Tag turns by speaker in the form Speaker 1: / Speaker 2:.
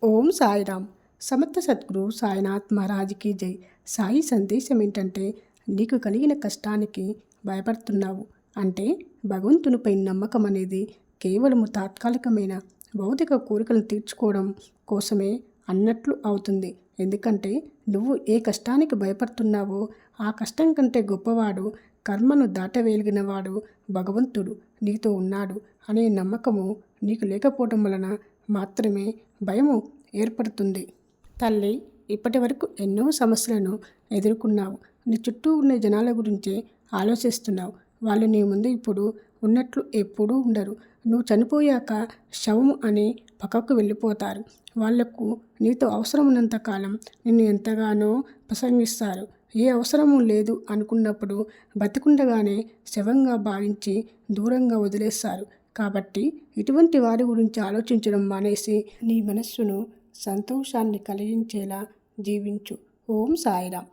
Speaker 1: ఓం సాయిరామ్. సమర్థ సద్గురు సాయినాథ్ మహారాజ్కి జై. సాయి సందేశం ఏంటంటే, నీకు కలిగిన కష్టానికి భయపడుతున్నావు అంటే భగవంతునిపై నమ్మకం అనేది కేవలము తాత్కాలికమైన భౌతిక కోరికలను తీర్చుకోవడం కోసమే అన్నట్లు అవుతుంది. ఎందుకంటే నువ్వు ఏ కష్టానికి భయపడుతున్నావో ఆ కష్టం కంటే గొప్పవాడు, కర్మను దాటవేయగలిగినవాడు భగవంతుడు నీతో ఉన్నాడు అనే నమ్మకము నీకు లేకపోవడం వలన మాత్రమే భయము ఏర్పడుతుంది. తల్లి, ఇప్పటి వరకు ఎన్నో సమస్యలను ఎదుర్కొన్నావు. నీ చుట్టూ ఉన్న జనాల గురించే ఆలోచిస్తున్నావు. వాళ్ళు నీ ముందు ఇప్పుడు ఉన్నట్లు ఎప్పుడూ ఉండరు. నువ్వు చనిపోయాక శవము అని పక్కకు వెళ్ళిపోతారు. వాళ్లకు నీతో అవసరం ఉన్నంత కాలం నిన్ను ఎంతగానో ప్రసంగిస్తారు. ఏ అవసరము లేదు అనుకున్నప్పుడు బతికుండగానే శవంగా భావించి దూరంగా వదిలేస్తారు. కాబట్టి ఇటువంటి వారి గురించి ఆలోచించడం మానేసి నీ మనస్సును సంతోషాన్ని కలిగించేలా జీవించు. ఓం సాయిరామ్.